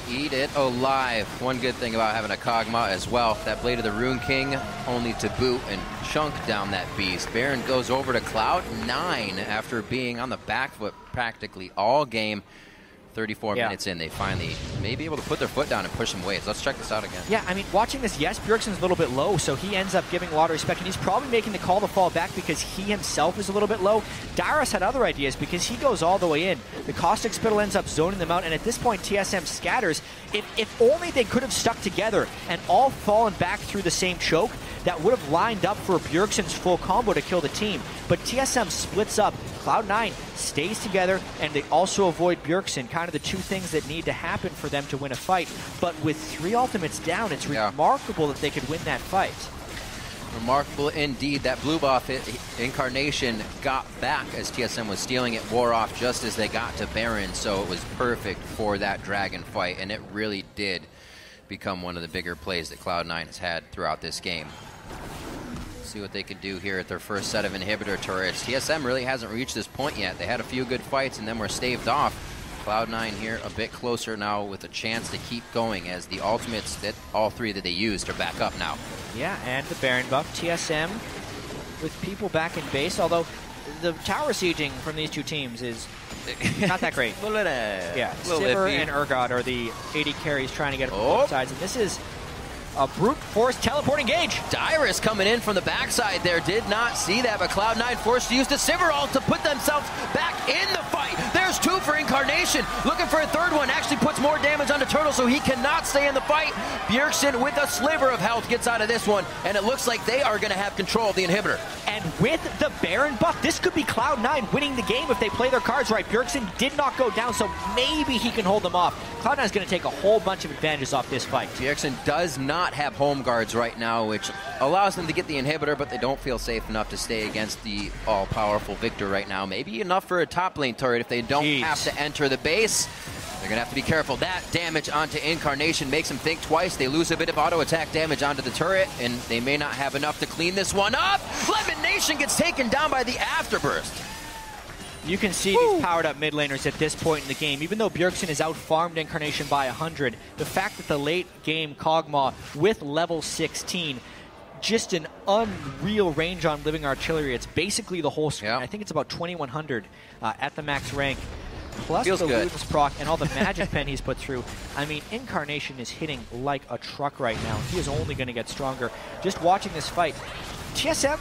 Eat it alive. One good thing about having a Kog'Maw as well, that Blade of the Rune King only to boot and chunk down that beast. Baron goes over to Cloud9 after being on the back foot practically all game. 34 minutes in, they finally may be able to put their foot down and push him away. So let's check this out again. Yeah, I mean, watching this, yes, Bjergsen's a little bit low, so he ends up giving a lot of respect, and he's probably making the call to fall back because he himself is a little bit low. Dyrus had other ideas because he goes all the way in. The Caustic Spittle ends up zoning them out, and at this point, TSM scatters. If only they could have stuck together and all fallen back through the same choke, that would have lined up for Bjergsen's full combo to kill the team. But TSM splits up. Cloud9 stays together, and they also avoid Bjergsen, kind of the two things that need to happen for them to win a fight. But with 3 ultimates down, it's remarkable that they could win that fight. Remarkable indeed. That blue buff Incarnation got back as TSM was stealing it, wore off just as they got to Baron, so it was perfect for that Dragon fight, and it really did become one of the bigger plays that Cloud9 has had throughout this game. See what they can do here at their first set of inhibitor turrets. TSM really hasn't reached this point yet. They had a few good fights and then were staved off. Cloud9 here a bit closer now with a chance to keep going as the ultimates that all 3 that they used are back up now. Yeah, and the Baron buff. TSM with people back in base, although the tower sieging from these two teams is not that great. Yeah, Sivir and Urgot are the AD carries trying to get up both sides, and this is a brute force teleport engage. Dyrus coming in from the backside there. Did not see that, but Cloud9 forced to use the Sivir ult to put themselves back in the fight. There's 2 for Incarnation. Looking for a 3rd one. Actually puts more damage onto Turtle, so he cannot stay in the fight. Bjergsen with a sliver of health gets out of this one, and it looks like they are going to have control of the inhibitor. And with the Baron buff, this could be Cloud9 winning the game if they play their cards right. Bjergsen did not go down, so maybe he can hold them off. Cloud9 is going to take a whole bunch of advantages off this fight. Bjergsen does not have home guards right now, which allows them to get the inhibitor, but they don't feel safe enough to stay against the all-powerful Viktor right now. Maybe enough for a top lane turret if they don't have to enter the base. They're going to have to be careful. That damage onto Incarnation makes them think twice. They lose a bit of auto-attack damage onto the turret, and they may not have enough to clean this one up. LemonNation gets taken down by the Afterburst. You can see these powered-up mid laners at this point in the game. Even though Bjergsen is out-farmed Incarnation by 100, the fact that the late-game Kog'Maw with level 16, just an unreal range on living artillery. It's basically the whole screen. I think it's about 2100 at the max rank. Plus the Ludens proc and all the magic pen he's put through. I mean, Incarnation is hitting like a truck right now. He is only going to get stronger. Just watching this fight, TSM,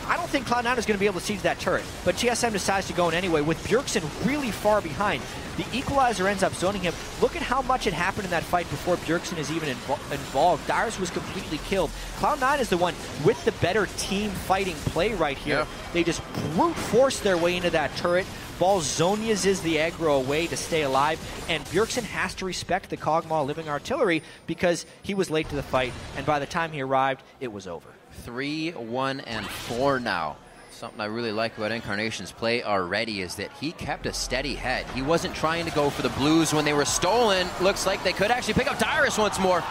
I don't think Cloud9 is going to be able to siege that turret, but TSM decides to go in anyway with Bjergsen really far behind. The equalizer ends up zoning him. Look at how much had happened in that fight before Bjergsen is even involved. Dyrus was completely killed. Cloud9 is the one with the better team fighting play right here. They just brute force their way into that turret. Balzonia's is the aggro away to stay alive, and Bjergsen has to respect the Kog'Maw living artillery because he was late to the fight, and by the time he arrived, it was over. 3-1-4 now. Something I really like about Incarnation's play already is that he kept a steady head. He wasn't trying to go for the blues when they were stolen. Looks like they could actually pick up Dyrus once more.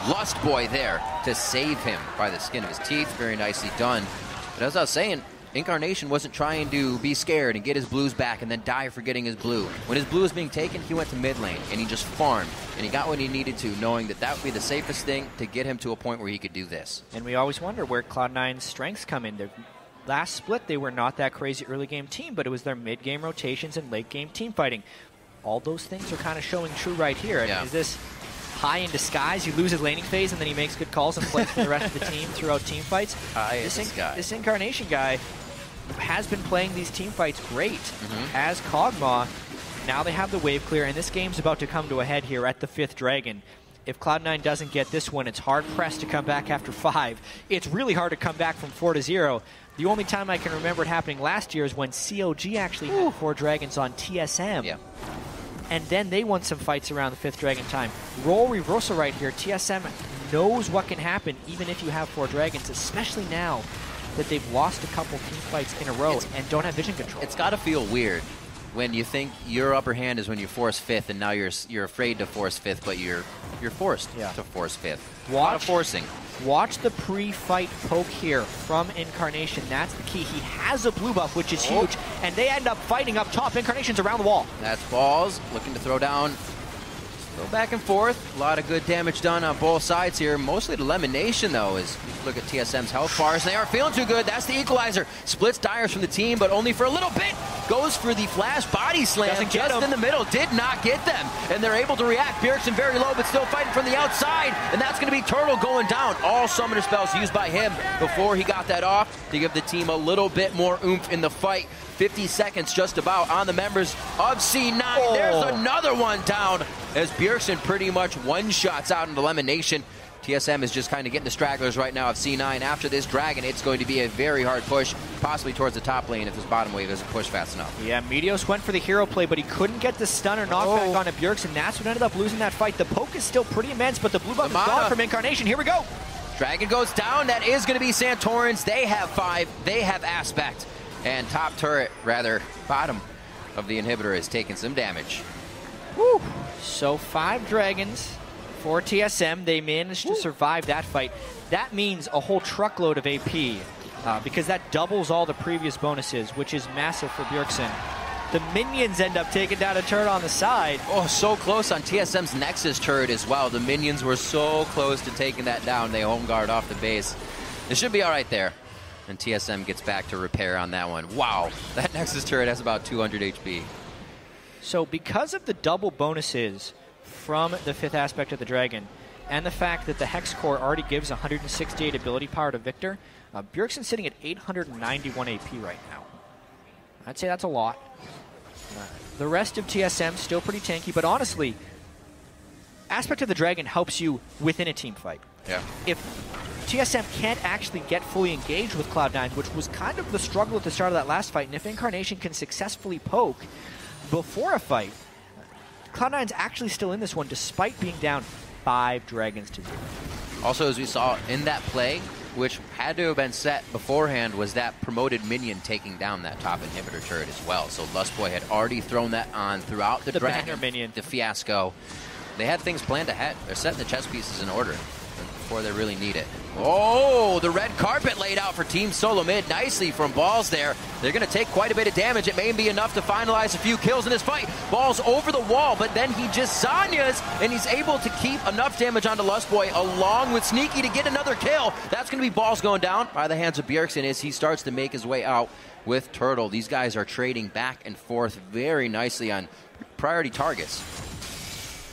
Lustboy there to save him by the skin of his teeth. Very nicely done. But as I was saying, Incarnation wasn't trying to be scared and get his blues back and then die for getting his blue. When his blue was being taken, he went to mid lane and he just farmed. And he got what he needed to, knowing that that would be the safest thing to get him to a point where he could do this. And we always wonder where Cloud9's strengths come in. Their last split, they were not that crazy early game team, but it was their mid-game rotations and late-game team fighting. All those things are kind of showing true right here. Is this high in disguise? He loses laning phase and then he makes good calls and plays for the rest of the team throughout team fights. This Incarnation guy has been playing these team fights great as Kog'Maw. Now they have the wave clear, and this game's about to come to a head here at the 5th Dragon. if Cloud9 doesn't get this one, it's hard-pressed to come back after 5. It's really hard to come back from 4-0. The only time I can remember it happening last year is when COG actually had 4 dragons on TSM. Yeah. And then they won some fights around the 5th dragon time. Role reversal right here. TSM knows what can happen even if you have 4 dragons, especially now that they've lost a couple team fights in a row and don't have vision control. It's got to feel weird when you think your upper hand is when you force 5th, and now you're afraid to force 5th, but you're forced to force 5th. A lot of forcing. Watch the pre-fight poke here from Incarnation. That's the key. He has a blue buff, which is huge, and they end up fighting up top. Incarnation's around the wall. That's Balls looking to throw down. Go back and forth. A lot of good damage done on both sides here. Mostly the LemonNation, though, as you look at TSM's health bars. They aren't feeling too good. That's the equalizer. Splits Dyrus from the team, but only for a little bit. Goes for the flash body slam just in the middle. Did not get them. And they're able to react. Bjergsen very low, but still fighting from the outside. And that's going to be Turtle going down. All summoner spells used by him before he got that off to give the team a little bit more oomph in the fight. 50 seconds just about on the members of C9. There's another one down as Bjergsen pretty much one-shots out into LemonNation. TSM is just kind of getting the stragglers right now of C9. After this Dragon, it's going to be a very hard push, possibly towards the top lane if his bottom wave doesn't push fast enough. Yeah, Meteos went for the hero play, but he couldn't get the stun or knockback on a Bjergsen. That's what ended up losing that fight. The poke is still pretty immense, but the blue buff is gone from Incarnation. Here we go. Dragon goes down. That is going to be Santorin's. They have 5. They have Aspect. And top turret, rather, bottom of the inhibitor is taking some damage. Woo. So 5 dragons for TSM. They managed to survive that fight. That means a whole truckload of AP because that doubles all the previous bonuses, which is massive for Bjergsen. The minions end up taking down a turret on the side. Oh, so close on TSM's Nexus turret as well. The minions were so close to taking that down. They home guard off the base. It should be all right there. And TSM gets back to repair on that one. Wow, that Nexus turret has about 200 HP. So because of the double bonuses from the 5th aspect of the Dragon, and the fact that the Hex Core already gives 168 ability power to Viktor, Bjergsen's sitting at 891 AP right now. I'd say that's a lot. The rest of TSM still pretty tanky, but honestly, aspect of the Dragon helps you within a team fight. Yeah. If TSM can't actually get fully engaged with Cloud9, which was kind of the struggle at the start of that last fight, and if Incarnation can successfully poke before a fight, Cloud9's actually still in this one despite being down 5 dragons to 0. Also, as we saw in that play, which had to have been set beforehand, was that promoted minion taking down that top inhibitor turret as well. So Lustboy had already thrown that on throughout the Dragon, minion. The fiasco. They had things planned ahead. They're setting the chess pieces in order before they really need it. Oh, the red carpet laid out for Team Solomid nicely from Balls there. They're going to take quite a bit of damage. It may be enough to finalize a few kills in this fight. Balls over the wall, but then he just Zanyas, and he's able to keep enough damage onto Lustboy along with Sneaky to get another kill. That's going to be Balls going down by the hands of Bjergsen as he starts to make his way out with Turtle. These guys are trading back and forth very nicely on priority targets.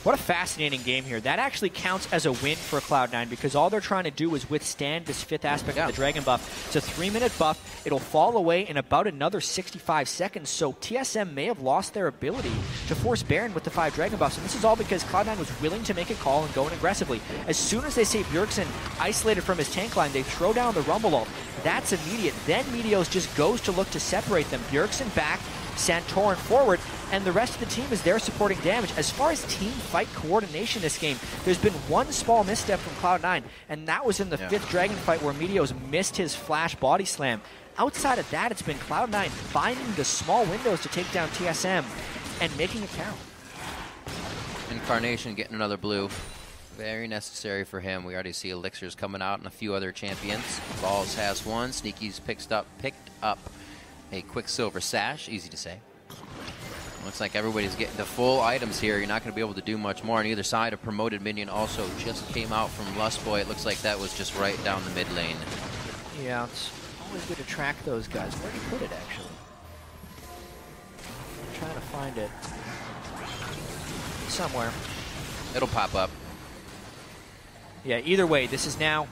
What a fascinating game here. That actually counts as a win for Cloud9 because all they're trying to do is withstand this 5th aspect of the Dragon buff. It's a 3-minute buff. It'll fall away in about another 65 seconds, so TSM may have lost their ability to force Baron with the 5 Dragon buffs, and this is all because Cloud9 was willing to make a call and go in aggressively. As soon as they see Bjergsen isolated from his tank line, they throw down the Rumble ult. That's immediate. Then Meteos just goes to look to separate them. Bjergsen back, Santorin forward, and the rest of the team is there supporting damage. As far as team fight coordination this game, there's been one small misstep from Cloud9, and that was in the 5th Dragon fight where Meteos missed his flash body slam. Outside of that, it's been Cloud9 finding the small windows to take down TSM and making it count. Incarnation getting another blue. Very necessary for him. We already see elixirs coming out and a few other champions. Balls has one. Sneaky's picked up a Quicksilver Sash. Easy to say. Looks like everybody's getting the full items here. You're not going to be able to do much more on either side. A promoted minion also just came out from Lustboy. It looks like that was just right down the mid lane. Yeah, it's always good to track those guys. Where did you put it, actually? I'm trying to find it. Somewhere. It'll pop up. Yeah, either way, this is now...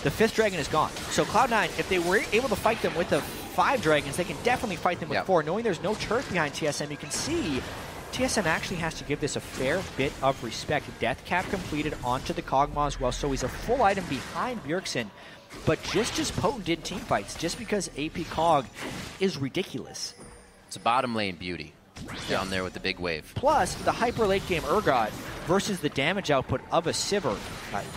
The 5th Dragon is gone. So Cloud9, if they were able to fight them with the 5 dragons, they can definitely fight them with 4. Knowing there's no turret behind TSM, you can see TSM actually has to give this a fair bit of respect. Death cap completed onto the Kog'Maw as well, so he's a full item behind Bjergsen, but just as potent in teamfights, just because AP Kog is ridiculous. It's a bottom lane beauty down there with the big wave. Plus, the hyper late game Urgot versus the damage output of a Sivir.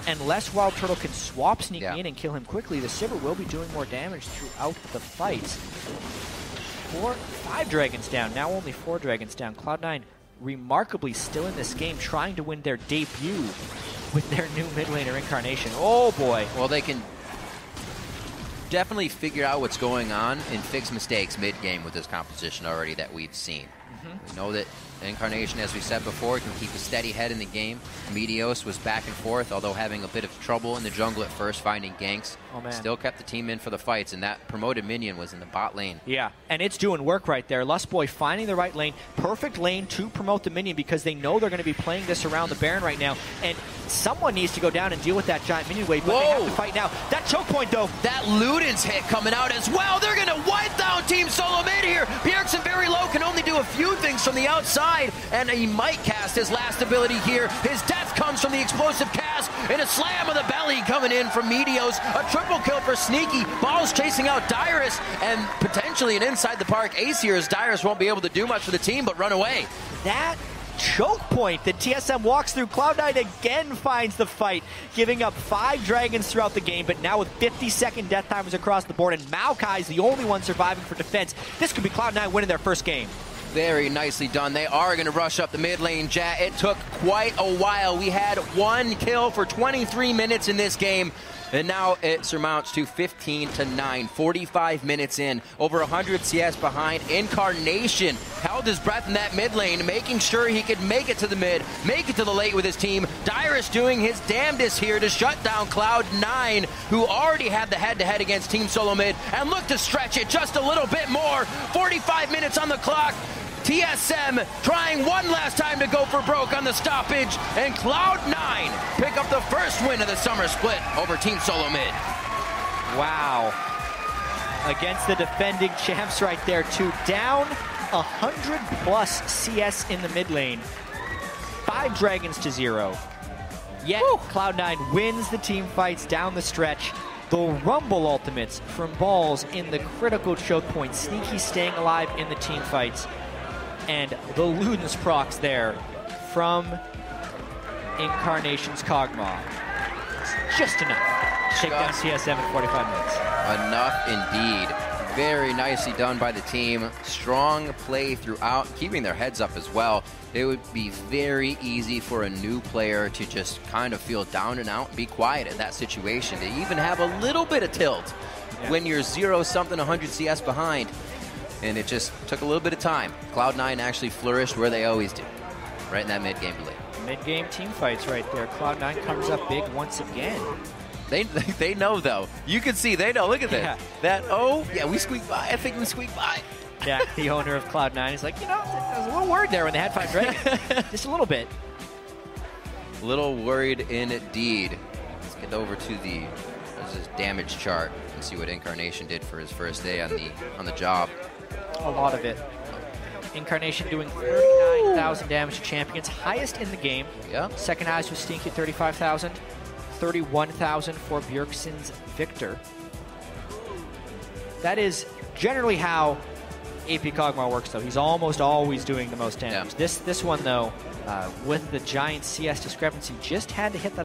Unless Wildturtle can swap Sneak in and kill him quickly, the Sivir will be doing more damage throughout the fights. 5 dragons down, now only 4 dragons down. Cloud9 remarkably still in this game, trying to win their debut with their new mid laner Incarnation. Oh boy. Well, they can definitely figure out what's going on and fix mistakes mid-game with this composition already that we've seen. We know that Incarnation, as we said before, can keep a steady head in the game. Meteos was back and forth, although having a bit of trouble in the jungle at first, finding ganks. Oh, man. Still kept the team in for the fights, and that promoted minion was in the bot lane. Yeah, and it's doing work right there. Lustboy finding the right lane, perfect lane to promote the minion, because they know they're going to be playing this around the Baron right now, and someone needs to go down and deal with that giant minion wave, but they have to fight now. That choke point, though. That Luden's hit coming out as well. They're going to wipe down Team Solomid here. Bjergsen very low, can only do a few things from the outside, and he might cast his last ability here. His death comes from the explosive cast, and a slam of the belly coming in from Meteos. A triple kill for Sneaky. Ball's chasing out Dyrus, and potentially an inside the park ace here, as Dyrus won't be able to do much for the team but run away. That choke point that TSM walks through, Cloud9 again finds the fight, giving up 5 dragons throughout the game, but now with 50-second death timers across the board, and Maokai is the only one surviving for defense. This could be Cloud9 winning their first game. Very nicely done. They are going to rush up the mid lane, Jatt. It took quite a while. We had 1 kill for 23 minutes in this game, and now it surmounts to 15-9, 45 minutes in, over 100 CS behind. Incarnation held his breath in that mid lane, making sure he could make it to the mid, make it to the late with his team. Dyrus doing his damnedest here to shut down Cloud9, who already had the head-to-head against Team Solomid, and look to stretch it just a little bit more. 45 minutes on the clock. TSM trying one last time to go for broke on the stoppage, and Cloud9 pick up the first win of the summer split over Team Solomid. Wow. Against the defending champs right there, too. Down 100+ CS in the mid lane. 5 dragons to 0. Yet Cloud9 wins the team fights down the stretch. The Rumble ultimates from Balls in the critical choke point. Sneaky staying alive in the team fights. And the Luden's procs there from Incarnation's Kog'Maw. Just enough to take down TSM in 45 minutes. Enough indeed. Very nicely done by the team. Strong play throughout, keeping their heads up as well. It would be very easy for a new player to just kind of feel down and out and be quiet in that situation. To even have a little bit of tilt when you're 0-something 100 CS behind. And it just took a little bit of time. Cloud9 actually flourished where they always do, right in that mid-game delay. Mid-game team fights right there. Cloud9 comes up big once again. They know, though. You can see, they know. Look at that. We squeaked by. I think we squeaked by. Jack, the owner of Cloud9, is like, I was a little worried there when they had 5 dragons. Just a little bit. A little worried indeed. Let's get over to this damage chart and see what Incarnation did for his first day on the job. A lot of it. Incarnation doing 39,000 damage to champions, highest in the game. Yeah. Second highest was Stinky, 35,000. 31,000 for Bjergsen's Viktor. That is generally how AP Kog'Maw works, though. He's almost always doing the most damage. Yeah. This one, though, with the giant CS discrepancy, just had to hit that